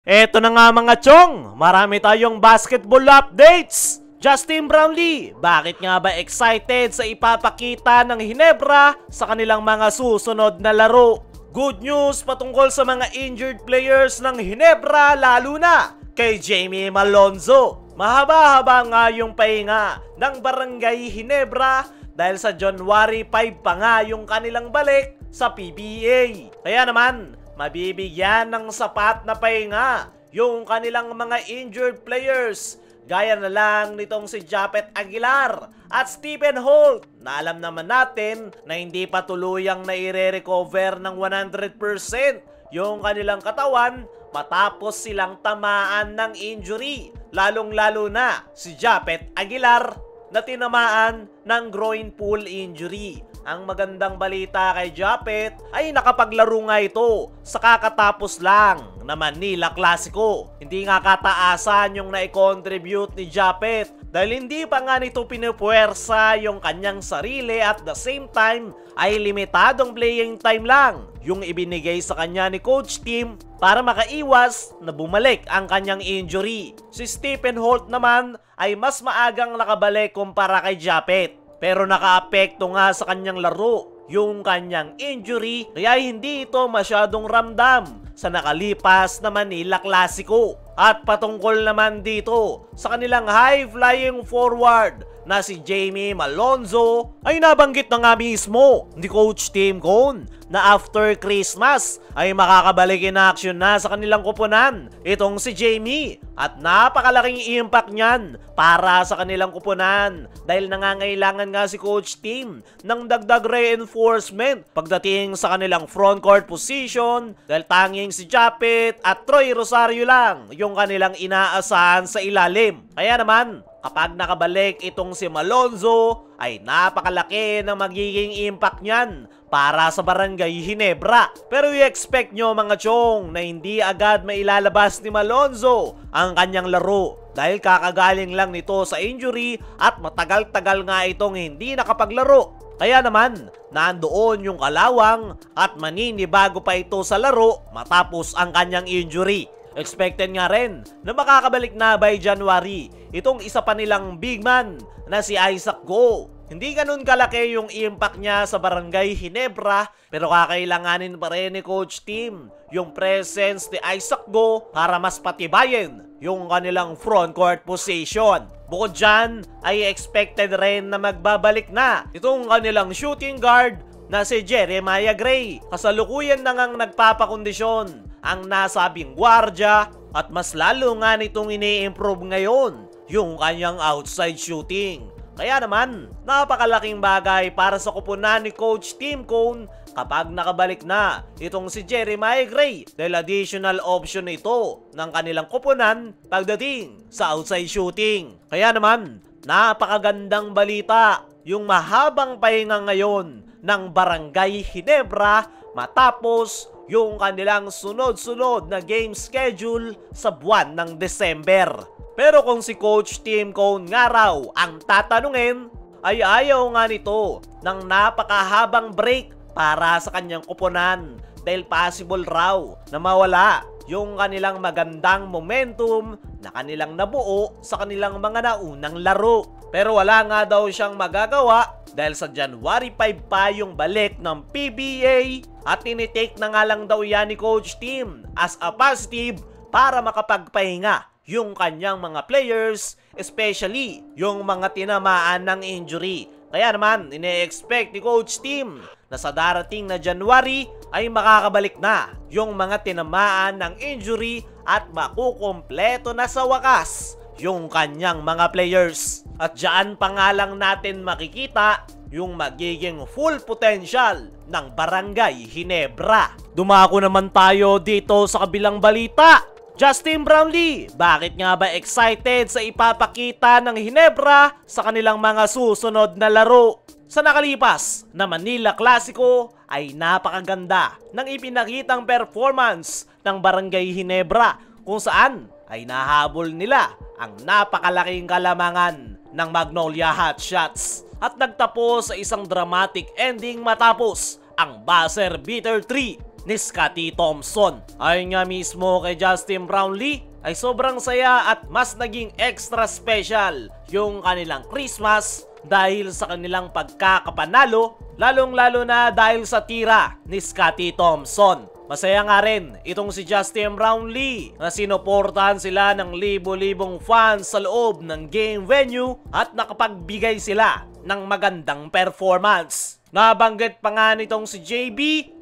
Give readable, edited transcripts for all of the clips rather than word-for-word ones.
Eto na nga mga chong, marami tayong basketball updates! Justin Brownlee, bakit nga ba excited sa ipapakita ng Ginebra sa kanilang mga susunod na laro? Good news patungkol sa mga injured players ng Ginebra, lalo na kay Jamie Malonzo. Mahaba-haba nga yung pahinga ng Barangay Ginebra dahil sa January 5 pa nga yung kanilang balik sa PBA. Kaya naman, mabibigyan ng sapat na pahinga yung kanilang mga injured players, gaya na lang nitong si Japet Aguilar at Stephen Holt, na alam naman natin na hindi pa tuluyang naire-recover ng 100% yung kanilang katawan matapos silang tamaan ng injury, lalong-lalo na si Japet Aguilar na tinamaan ng groin pull injury. Ang magandang balita kay Japet ay nakapaglaro nga ito sa kakatapos lang na Manila Clasico. Hindi nga kataasan yung nai-contribute ni Japet dahil hindi pa nga nito pinupuwersa yung kanyang sarili, at the same time ay limitadong playing time lang yung ibinigay sa kanya ni Coach Tim para makaiwas na bumalik ang kanyang injury. Si Stephen Holt naman ay mas maagang nakabalik kumpara kay Japet, pero nakaapekto nga sa kanyang laro yung kanyang injury, kaya hindi ito masyadong ramdam sa nakalipas na Manila Clasico. At patungkol naman dito sa kanilang high-flying forward na si Jamie Malonzo, ay nabanggit na nga mismo ni Coach Tim Cone na after Christmas ay makakabalik in action na sa kanilang kupunan itong si Jamie, at napakalaking impact niyan para sa kanilang kupunan dahil nangangailangan nga si Coach Tim ng dagdag reinforcement pagdating sa kanilang frontcourt position dahil tanging si Japet at Troy Rosario lang yung kanilang inaasahan sa ilalim. Kaya naman, kapag nakabalik itong si Malonzo, ay napakalaki ng magiging impact niyan para sa Barangay Ginebra. Pero i-expect nyo mga chong na hindi agad mailalabas ni Malonzo ang kanyang laro dahil kakagaling lang nito sa injury at matagal-tagal nga itong hindi nakapaglaro. Kaya naman, nandoon yung kalawang at maninibago pa ito sa laro matapos ang kanyang injury. Expected nga rin na makakabalik na by January itong isa pa nilang big man na si Isaac Goh. Hindi ganun kalaki yung impact niya sa Barangay Ginebra, pero kakailanganin pa rin ni Coach Tim yung presence ni Isaac Goh para mas patibayin yung kanilang frontcourt position. Bukod dyan, ay expected rin na magbabalik na itong kanilang shooting guard na si Jeremiah Gray. Kasalukuyan na ngang nagpapakondisyon ang nasabing gwardya at mas lalo nga nitong ini-improve ngayon yung kanyang outside shooting. Kaya naman, napakalaking bagay para sa kupunan ni Coach Tim Cone kapag nakabalik na itong si Jeremiah Gray dahil additional option ito ng kanilang kupunan pagdating sa outside shooting. Kaya naman, napakagandang balita yung mahabang pahinga ngayon ng Barangay Ginebra matapos yung kanilang sunod-sunod na game schedule sa buwan ng December. Pero kung si Coach Tim Cone nga raw ang tatanungin, ay ayaw nga nito ng napakahabang break para sa kanyang kupunan dahil possible raw na mawala yung kanilang magandang momentum na kanilang nabuo sa kanilang mga naunang laro. Pero wala nga daw siyang magagawa dahil sa January 5 pa yung balik ng PBA at tinitake na nga lang daw yan ni Coach Tim as a positive para makapagpahinga yung kanyang mga players, especially yung mga tinamaan ng injury. Kaya naman, ine-expect ni Coach Tim na sa darating na January ay makakabalik na yung mga tinamaan ng injury at makukumpleto na sa wakas yung kanyang mga players. At dyan pa nga lang natin makikita yung magiging full potential ng Barangay Ginebra. Dumako naman tayo dito sa kabilang balita. Justin Brownlee, bakit nga ba excited sa ipapakita ng Ginebra sa kanilang mga susunod na laro? Sa nakalipas na Manila Clasico ay napakaganda ng ipinakitang performance ng Barangay Ginebra kung saan ay nahabol nila ang napakalaking kalamangan ng Magnolia Hotshots at nagtapos sa isang dramatic ending matapos ang buzzer beater 3 ni Scottie Thompson. Ayon nga mismo kay Justin Brownlee, ay sobrang saya at mas naging extra special yung kanilang Christmas dahil sa kanilang pagkakapanalo, lalong-lalo na dahil sa tira ni Scottie Thompson. Masaya nga rin itong si Justin Brownlee na sinuportahan sila ng libo-libong fans sa loob ng game venue at nakapagbigay sila ng magandang performance. Nabanggit pa nga nitong si JB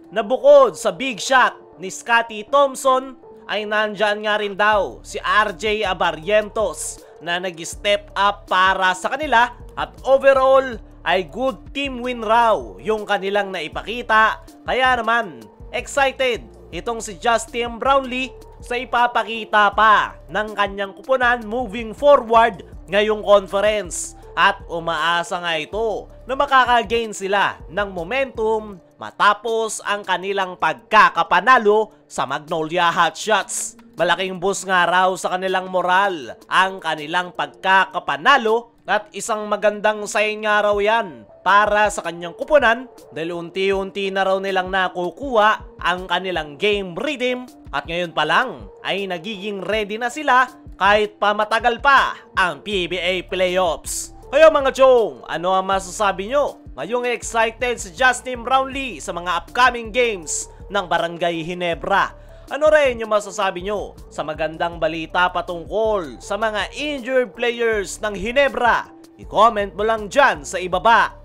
na bukod sa big shot ni Scottie Thompson ay nandyan nga rin daw si RJ Abarrientos na nag-step up para sa kanila at overall ay good team win raw yung kanilang naipakita. Kaya naman excited itong si Justin Brownlee sa ipapakita pa ng kanyang kupunan moving forward ngayong conference at umaasa nga ito na makakagain sila ng momentum matapos ang kanilang pagkakapanalo sa Magnolia Hotshots. Malaking boost nga raw sa kanilang moral ang kanilang pagkakapanalo at isang magandang sign nga raw yan para sa kanyang kupunan dahil unti-unti na raw nilang nakukuha ang kanilang game rhythm at ngayon pa lang ay nagiging ready na sila kahit pa matagal pa ang PBA playoffs. Kaya mga chong, ano ang masasabi nyo? Ngayong excited si Justin Brownlee sa mga upcoming games ng Barangay Ginebra. Ano rin yung masasabi nyo sa magandang balita patungkol sa mga injured players ng Ginebra? I-comment mo lang dyan sa ibaba.